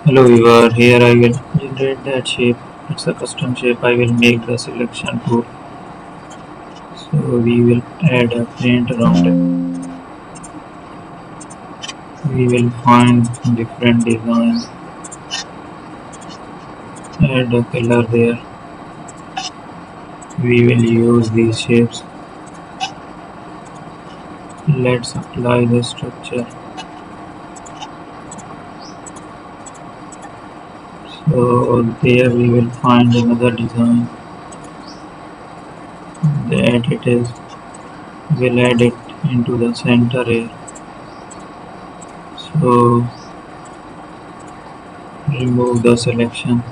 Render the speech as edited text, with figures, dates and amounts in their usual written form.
Hello viewer, here I will generate that shape. It's a custom shape. I will make the selection tool. So we will add a print around it. We will find different designs. Add a color there. We will use these shapes. Let's apply the structure. So there we will find another design. That it is. We'll add it into the center here. So remove the selection.